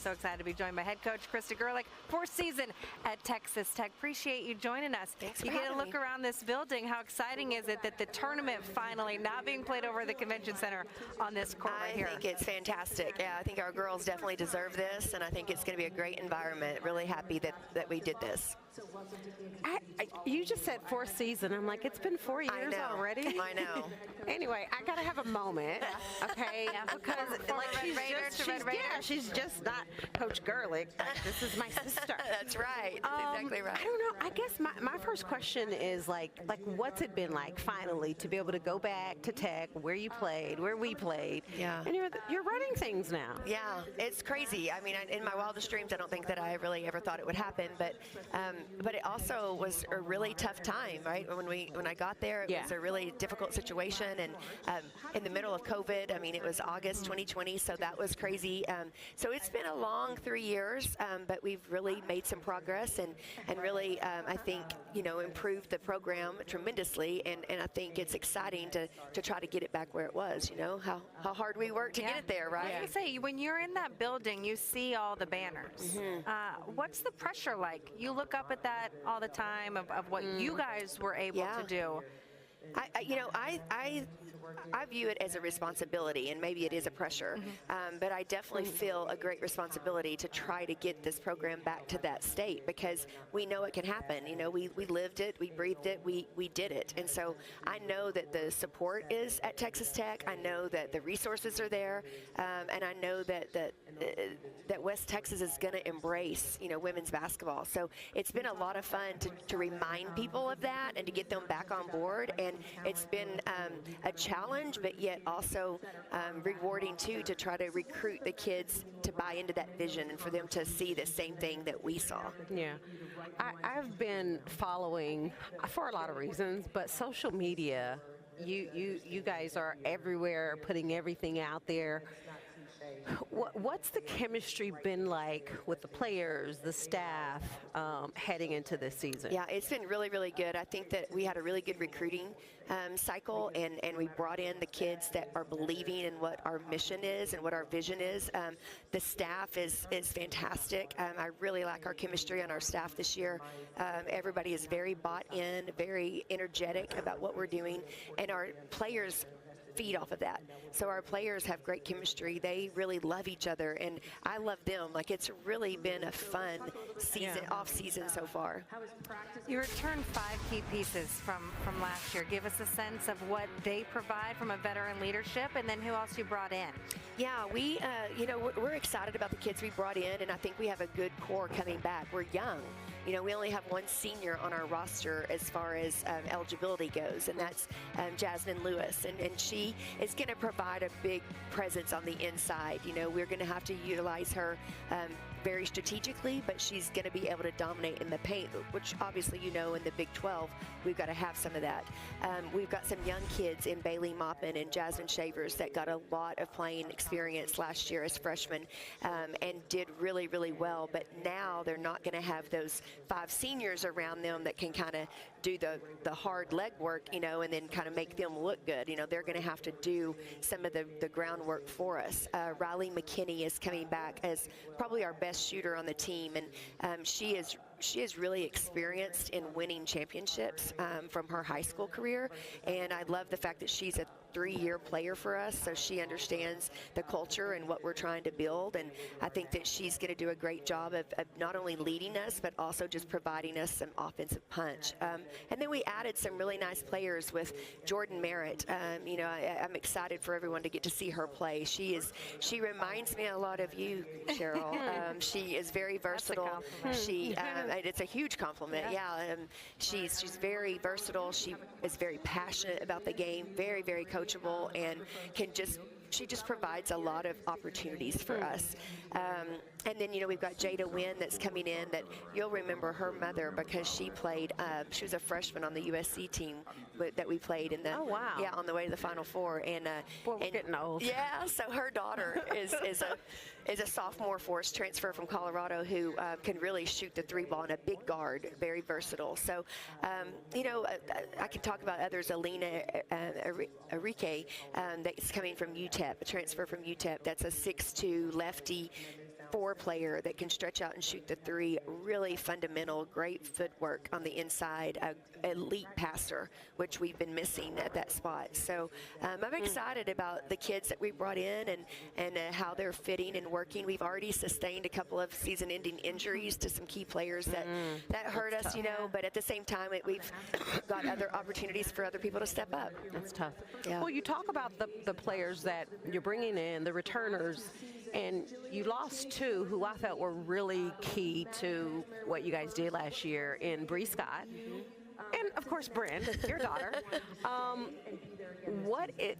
so excited to be joined by head coach Krista Gerlich, fourth season at Texas Tech. Appreciate you joining us. Thanks you for get a look me. around this building. How exciting is it that the tournament finally not being played over at the Convention Center on this court right here? I think it's fantastic. Yeah, I think our girls definitely deserve this, and I think it's going to be a great environment. Really happy that we did this. You just said fourth season. I'm like, it's been 4 years already. I know. Anyway, I gotta have a moment, okay? Because like she's just not Coach Gerlich. This is my sister. That's right. That's exactly right. I don't know. I guess my first question is like what's it been like finally to be able to go back to Tech, where you played, where we played, and you're running things now. Yeah, it's crazy. I mean, in my wildest dreams, I don't think that I really ever thought it would happen, but it also was a really tough time, right? When I got there, it was a really difficult situation, and in the middle of COVID. I mean, it was August 2020, so that was crazy. So it's been a long 3 years, but we've really made some progress and really, I think, improved the program tremendously, and I think it's exciting to try to get it back where it was, how hard we worked to get it there, right? I was gonna say, when you're in that building, you see all the banners. What's the pressure like? You look up at that all the time of what you guys were able to do. I view it as a responsibility, and maybe it is a pressure, but I definitely feel a great responsibility to try to get this program back to that state, because we know it can happen. We lived it, we breathed it, we did it, and so I know that the support is at Texas Tech. I know that the resources are there, and I know that West Texas is going to embrace women's basketball. So it's been a lot of fun to remind people of that and to get them back on board, and it's been a challenge, but yet also rewarding too, to try to recruit the kids to buy into that vision and for them to see the same thing that we saw. Yeah, I've been following for a lot of reasons, but social media, you guys are everywhere, putting everything out there. What's the chemistry been like with the players, the staff, heading into this season? Yeah, it's been really, really good. I think that we had a really good recruiting cycle, and we brought in the kids that are believing in what our mission is and what our vision is. The staff is fantastic. I really like our chemistry on our staff this year. Everybody is very bought in, very energetic about what we're doing, and our players feed off of that. So our players have great chemistry. They really love each other, and I love them. Like, it's really been a fun season, off season so far. You returned 5 key pieces from last year. Give us a sense of what they provide from a veteran leadership, and then who else you brought in. Yeah, we, we're excited about the kids we brought in, and I think we have a good core coming back. We're young. We only have one senior on our roster as far as eligibility goes, and that's Jasmine Lewis, and she is going to provide a big presence on the inside. We're going to have to utilize her very strategically, but she's going to be able to dominate in the paint, which obviously, in the Big 12, we've got to have some of that. We've got some young kids in Bailey Maupin and Jasmine Shavers that got a lot of playing experience last year as freshmen and did really, really well, but now they're not going to have those 5 seniors around them that can kind of do the hard leg work, and then kind of make them look good. They're going to have to do some of the groundwork for us. Riley McKinney is coming back as probably our best shooter on the team, and she is really experienced in winning championships from her high school career, and I love the fact that she's a 3-year player for us, so she understands the culture and what we're trying to build, and I think that she's going to do a great job of not only leading us, but also just providing us some offensive punch. And then we added some really nice players with Jordan Merritt. I'm excited for everyone to get to see her play. She reminds me a lot of you, Cheryl. She is very versatile. It's a huge compliment. She's very versatile. She is very passionate about the game, very, very coachable, and she just provides a lot of opportunities for us. And then, we've got Jada Wynn that's coming in, that you'll remember her mother because she played, she was a freshman on the USC team that we played in the, on the way to the Final Four. And, we're getting old. Yeah, so her daughter is a sophomore for us, transfer from Colorado, who can really shoot the 3-ball, and a big guard, very versatile. So, I can talk about others. Alina Enrique, that's coming from UTEP, a transfer from UTEP. That's a 6'2" lefty, 4-player that can stretch out and shoot the 3, really fundamental, great footwork on the inside, a elite passer, which we've been missing at that spot. So I'm excited about the kids that we brought in and how they're fitting and working. We've already sustained a couple of season-ending injuries to some key players that hurt us, you know, but at the same time, we've got other opportunities for other people to step up. That's tough. Yeah. Well, you talk about the players that you're bringing in, the returners, and you lost 2 who I felt were really key to what you guys did last year in Bree Scott. And of course, Bryn, your daughter.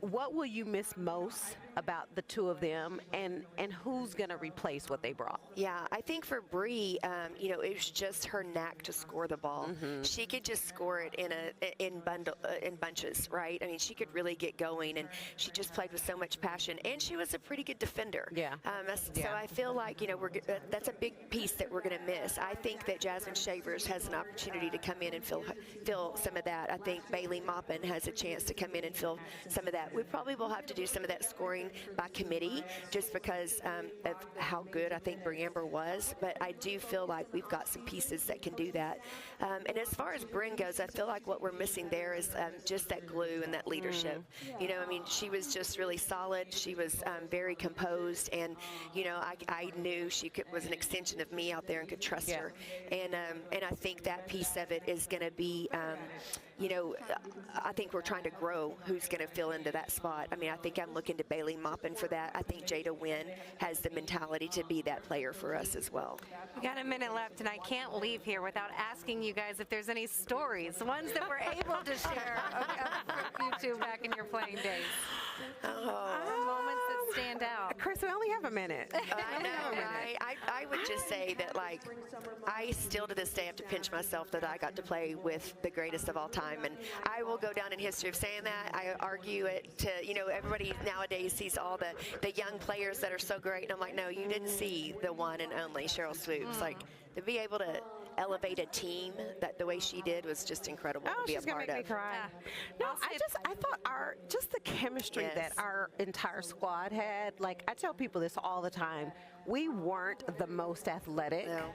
What will you miss most about the 2 of them, and who's going to replace what they brought? Yeah, I think for Bree, you know, it was just her knack to score the ball. She could just score it in bunches, right? I mean, she could really get going, and she just played with so much passion, and she was a pretty good defender. Yeah. So I feel like, you know, that's a big piece that we're going to miss. I think that Jasmine Shavers has an opportunity to come in and fill some of that. I think Bailey Maupin has a chance to come in and fill some of that. We probably will have to do some of that scoring by committee just because of how good I think Briamber was, but I do feel like we've got some pieces that can do that. And as far as Bryn goes, I feel like what we're missing there is just that glue and that leadership. You know, I mean, she was just really solid. She was very composed, and, you know, I knew she was an extension of me out there and could trust her. And I think that piece of it is going to be, you know, I think we're trying to grow who's going to fill into that spot. I mean, I think I'm looking to Bailey Maupin for that. I think Jada Wynn has the mentality to be that player for us as well. We got a minute left, and I can't leave here without asking you guys if there's any stories, ones that we're able to share from you two back in your playing days. Moments that stand out. Chris, we only have a minute. I know, right? I would just say that, like, I still to this day have to pinch myself that I got to play with the greatest of all time, and I will go down in history of saying that. I argue it to, you know, everybody nowadays sees all the young players that are so great, and I'm like, no, you didn't see the one and only Cheryl Swoops. Like, to be able to elevate a team that the way she did was just incredible to be a part of. She's gonna make me cry. No, I thought just the chemistry that our entire squad had. Like, I tell people this all the time. We weren't the most athletic. No.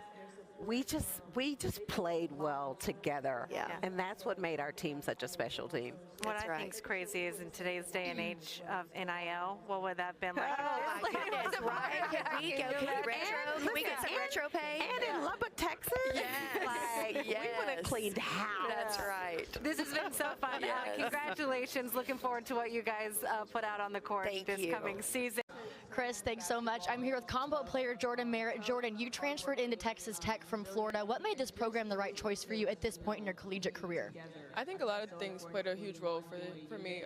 We just played well together. Yeah. And that's what made our team such a special team. What That's I right. think's crazy is in today's day and age of NIL, what would that have been like? Oh, my goodness, right? Can we get some retro pay? And in Lubbock, Texas, like, we would have cleaned house. That's right. This has been so fun. Yes. Congratulations. Looking forward to what you guys put out on the court Thank this you. coming season. Chris, thanks so much. I'm here with combo player Jordan Merritt. Jordan, you transferred into Texas Tech from Florida. What made this program the right choice for you at this point in your collegiate career? I think a lot of things played a huge role for me.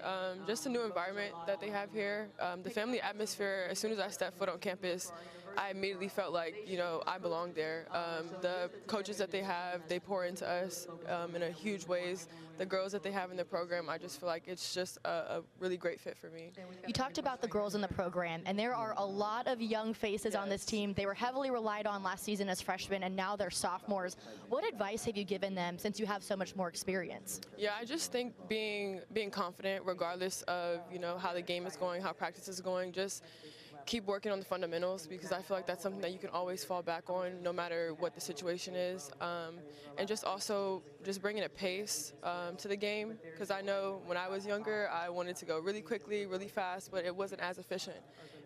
Just a new environment that they have here, the family atmosphere. As soon as I stepped foot on campus, I immediately felt like, you know, I belong there. The coaches that they have, they pour into us in a huge ways. The girls that they have in the program, I just feel like it's just a really great fit for me. You talked about the girls in the program, and there are a lot of young faces on this team. They were heavily relied on last season as freshmen, and now they're sophomores. What advice have you given them since you have so much more experience? Yeah, I just think being confident regardless of, you know, how the game is going, how practice is going, just keep working on the fundamentals, because I feel like that's something that you can always fall back on no matter what the situation is. And just also just bringing a pace to the game, because I know when I was younger I wanted to go really quickly, really fast, but it wasn't as efficient.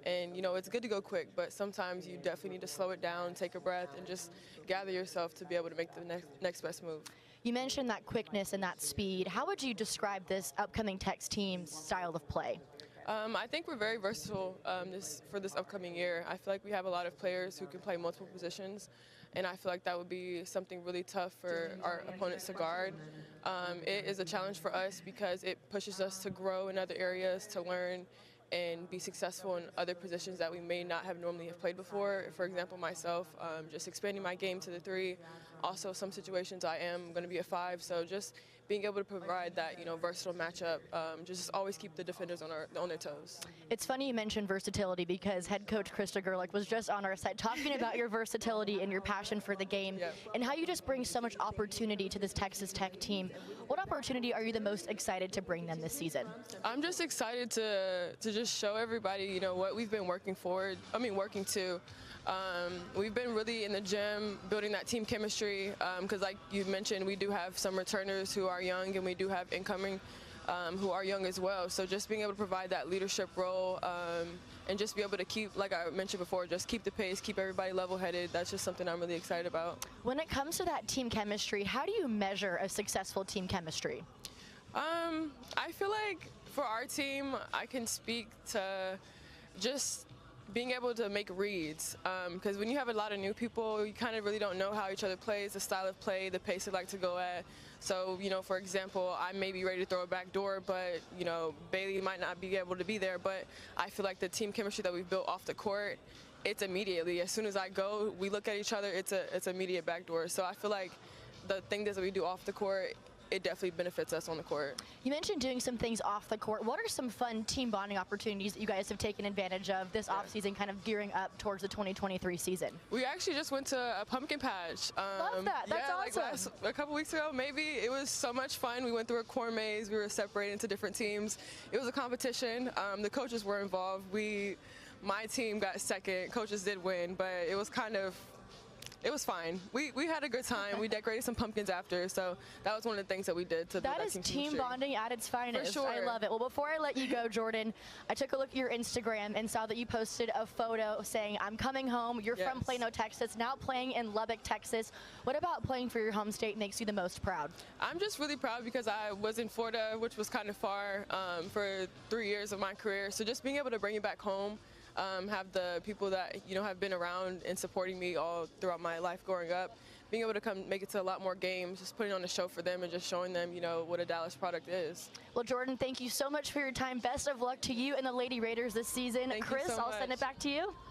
And, you know, it's good to go quick, but sometimes you definitely need to slow it down, take a breath, and just gather yourself to be able to make the next best move. You mentioned that quickness and that speed. How would you describe this upcoming Tex team's style of play? I think we're very versatile for this upcoming year. I feel like we have a lot of players who can play multiple positions, and I feel like that would be something really tough for our opponents to guard. It is a challenge for us because it pushes us to grow in other areas, to learn and be successful in other positions that we may not have normally have played before. For example, myself, just expanding my game to the 3. Also, some situations I am going to be a 5, so just being able to provide that, you know, versatile matchup, just always keep the defenders on their toes. It's funny you mentioned versatility because head coach Krista Gerlich was just on our site talking about your versatility and your passion for the game and how you just bring so much opportunity to this Texas Tech team. What opportunity are you the most excited to bring them this season? I'm just excited to just show everybody, you know, what we've been working to. We've been really in the gym building that team chemistry because like you mentioned, we do have some returners who are young and we do have incoming who are young as well. So just being able to provide that leadership role and just be able to keep, like I mentioned before, just keep the pace, keep everybody level-headed. That's just something I'm really excited about. When it comes to that team chemistry, how do you measure a successful team chemistry? I feel like for our team, I can speak to just being able to make reads, because when you have a lot of new people, you kind of really don't know how each other plays, the style of play, the pace they like to go at. So, you know, for example, I may be ready to throw a back door, but, you know, Bailey might not be able to be there. But I feel like the team chemistry that we've built off the court, it's immediately. As soon as I go, we look at each other, it's immediate back door. So I feel like the thing that we do off the court, it definitely benefits us on the court. You mentioned doing some things off the court. What are some fun team bonding opportunities that you guys have taken advantage of this offseason, kind of gearing up towards the 2023 season? We actually just went to a pumpkin patch. Love that. That's awesome. Like a couple weeks ago, maybe. It was so much fun. We went through a corn maze. We were separated into different teams. It was a competition. The coaches were involved. My team got second. Coaches did win, but it was it was fine. We had a good time. We decorated some pumpkins after, so that was one of the things that we did to build that is team chemistry. bonding at its finest. For sure. I love it. Well, before I let you go, Jordan, I took a look at your Instagram and saw that you posted a photo saying, "I'm coming home." You're from Plano, Texas, now playing in Lubbock, Texas. What about playing for your home state makes you the most proud? I'm just really proud because I was in Florida, which was kind of far, for 3 years of my career. So just being able to bring it back home, have the people that, you know, have been around and supporting me all throughout my life growing up, being able to come make it to a lot more games, just putting on a show for them and just showing them, you know, what a Dallas product is. Well, Jordan, thank you so much for your time. Best of luck to you and the Lady Raiders this season. Thank you Chris, so I'll send much. it back to you.